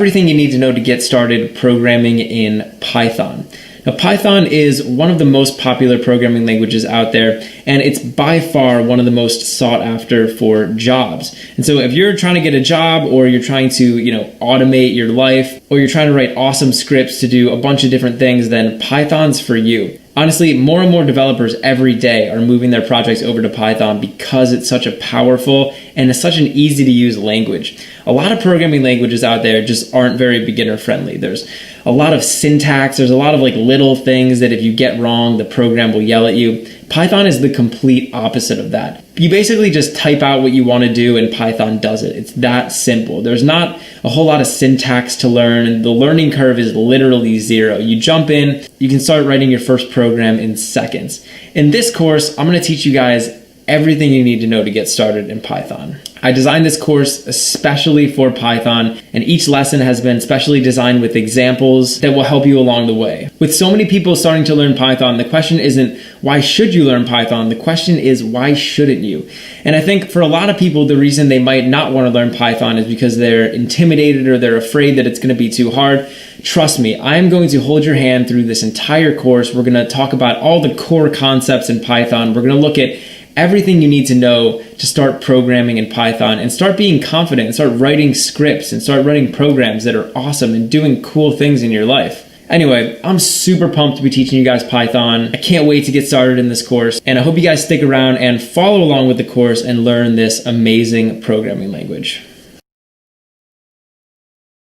Everything you need to know to get started programming in Python. Now, Python is one of the most popular programming languages out there, and it's by far one of the most sought after for jobs. And so if you're trying to get a job, or you're trying to, automate your life, or you're trying to write awesome scripts to do a bunch of different things, then Python's for you. Honestly, more and more developers every day are moving their projects over to Python because it's such a powerful and it's such an easy to use language. A lot of programming languages out there just aren't very beginner friendly. There's a lot of syntax, there's a lot of little things that if you get wrong, the program will yell at you. Python is the complete opposite of that. You basically just type out what you want to do and Python does it. It's that simple. There's not a whole lot of syntax to learn, and the learning curve is literally zero. You jump in, you can start writing your first program in seconds. In this course, I'm going to teach you guys everything you need to know to get started in Python. I designed this course especially for Python, and each lesson has been specially designed with examples that will help you along the way. With so many people starting to learn Python, the question isn't why should you learn Python? The question is why shouldn't you? And I think for a lot of people, the reason they might not want to learn Python is because they're intimidated or they're afraid that it's going to be too hard. Trust me, I'm going to hold your hand through this entire course. We're going to talk about all the core concepts in Python. We're going to look at everything you need to know to start programming in Python and start being confident and start writing scripts and start writing programs that are awesome and doing cool things in your life. Anyway, I'm super pumped to be teaching you guys Python. I can't wait to get started in this course, and I hope you guys stick around and follow along with the course and learn this amazing programming language.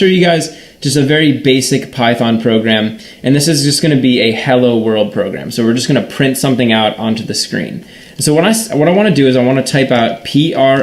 Show you guys just a very basic Python program, and this is just going to be a hello world program. So we're just going to print something out onto the screen. So what I want to do is I want to type out print,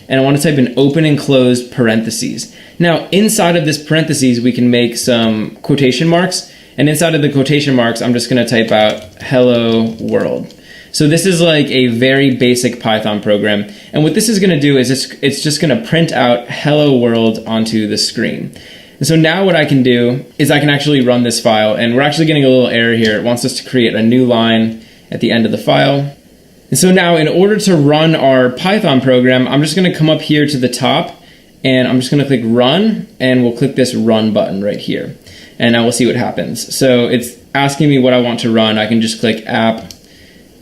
and I want to type in open and close parentheses. Now inside of this parentheses we can make some quotation marks, and inside of the quotation marks I'm just going to type out hello world. So this is like a very basic Python program, and what this is going to do is it's just going to print out hello world onto the screen. And so now what I can do is I can actually run this file, and we're actually getting a little error here. It wants us to create a new line at the end of the file. And so now in order to run our Python program, I'm just going to come up here to the top, and I'm just going to click run, and we'll click this run button right here, and now we'll see what happens. So it's asking me what I want to run. I can just click app,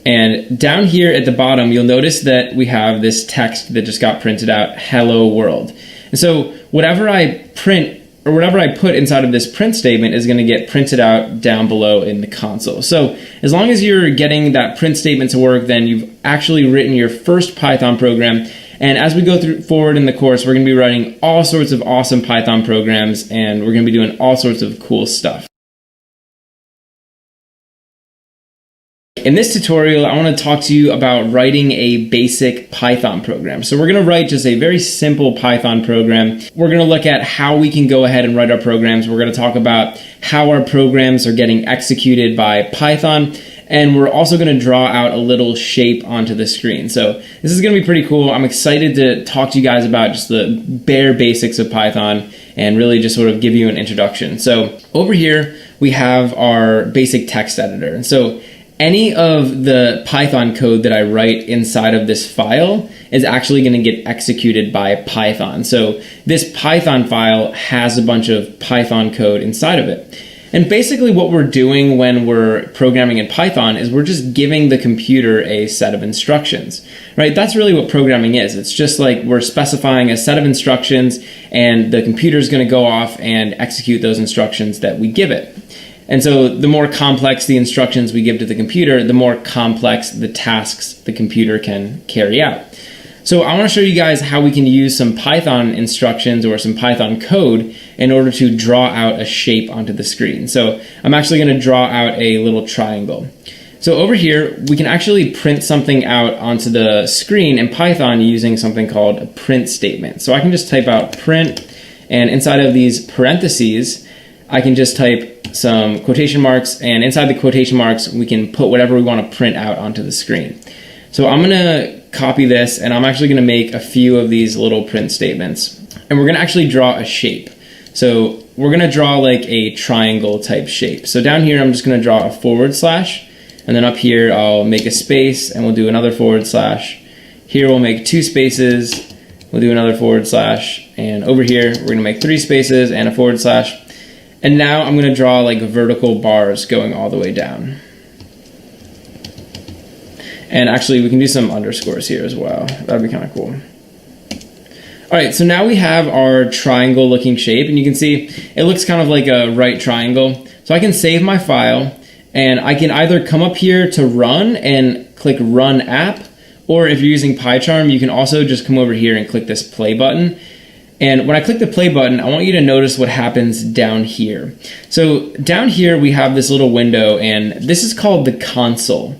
and down here at the bottom you'll notice that we have this text that just got printed out, hello world. And so whatever I print or whatever I put inside of this print statement is going to get printed out down below in the console. So as long as you're getting that print statement to work, then you've actually written your first Python program. And as we go forward in the course, we're going to be writing all sorts of awesome Python programs, and we're going to be doing all sorts of cool stuff. In this tutorial, I want to talk to you about writing a basic Python program. So we're going to write just a very simple Python program. We're going to look at how we can go ahead and write our programs. We're going to talk about how our programs are getting executed by Python. And we're also going to draw out a little shape onto the screen. So this is going to be pretty cool. I'm excited to talk to you guys about just the bare basics of Python and really just sort of give you an introduction. So over here, we have our basic text editor. And so any of the Python code that I write inside of this file is actually going to get executed by Python. So this Python file has a bunch of Python code inside of it. And basically what we're doing when we're programming in Python is we're just giving the computer a set of instructions, right? That's really what programming is. It's just like we're specifying a set of instructions, and the computer is going to go off and execute those instructions that we give it. And so the more complex the instructions we give to the computer, the more complex the tasks the computer can carry out. So I want to show you guys how we can use some Python instructions or some Python code in order to draw out a shape onto the screen. So I'm actually going to draw out a little triangle. So over here, we can actually print something out onto the screen in Python using something called a print statement. So I can just type out print, and inside of these parentheses, I can just type some quotation marks, and inside the quotation marks we can put whatever we want to print out onto the screen. So I'm going to copy this, and I'm actually going to make a few of these little print statements, and we're going to actually draw a shape. So we're going to draw like a triangle type shape. So down here I'm just going to draw a forward slash, and then up here I'll make a space, and we'll do another forward slash. Here we'll make two spaces, We'll do another forward slash, and over here we're gonna make 3 spaces and a forward slash. And now I'm gonna draw like vertical bars going all the way down. And actually we can do some underscores here as well. That'd be kind of cool. All right, so now we have our triangle looking shape, and you can see it looks kind of like a right triangle. So I can save my file, and I can either come up here to run and click run app, or if you're using PyCharm, you can also just come over here and click this play button. And when I click the play button, I want you to notice what happens down here. So down here we have this little window, and this is called the console.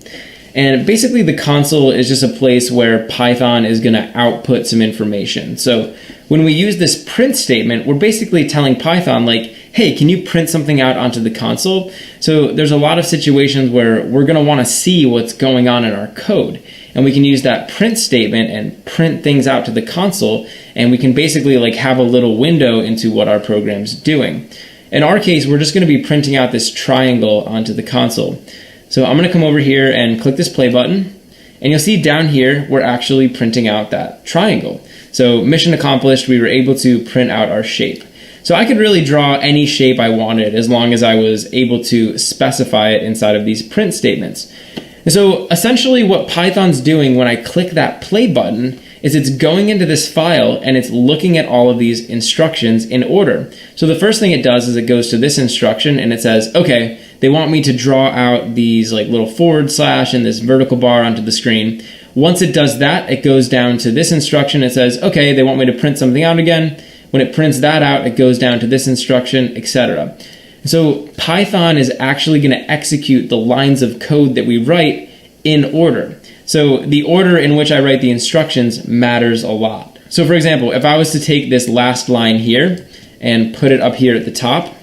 And basically the console is just a place where Python is going to output some information. So when we use this print statement, we're basically telling Python like, hey, can you print something out onto the console? So there's a lot of situations where we're going to want to see what's going on in our code. And we can use that print statement and print things out to the console, and we can basically like have a little window into what our program's doing. In our case, we're just going to be printing out this triangle onto the console. So I'm going to come over here and click this play button, and you'll see down here we're actually printing out that triangle. So mission accomplished, we were able to print out our shape. So I could really draw any shape I wanted as long as I was able to specify it inside of these print statements. And so essentially what Python's doing when I click that play button is it's going into this file and it's looking at all of these instructions in order. So the first thing it does is it goes to this instruction and it says, okay, they want me to draw out these like little forward slash and this vertical bar onto the screen. Once it does that, it goes down to this instruction. It says, okay, they want me to print something out again. When it prints that out, it goes down to this instruction, etc. So Python is actually going to execute the lines of code that we write in order. So the order in which I write the instructions matters a lot. So for example, if I was to take this last line here and put it up here at the top,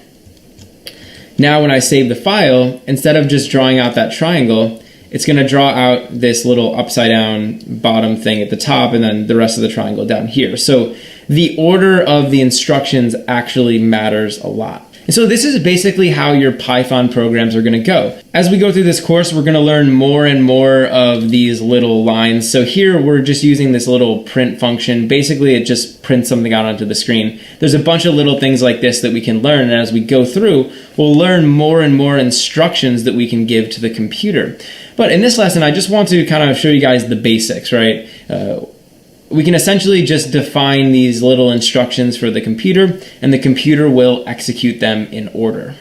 now when I save the file, instead of just drawing out that triangle, it's going to draw out this little upside down bottom thing at the top and then the rest of the triangle down here. So the order of the instructions actually matters a lot. And so this is basically how your Python programs are going to go. As we go through this course, we're going to learn more and more of these little lines. So here we're just using this little print function. Basically, it just prints something out onto the screen. There's a bunch of little things like this that we can learn. And as we go through, we'll learn more and more instructions that we can give to the computer. But in this lesson, I just want to kind of show you guys the basics, right? We can essentially just define these little instructions for the computer, and the computer will execute them in order.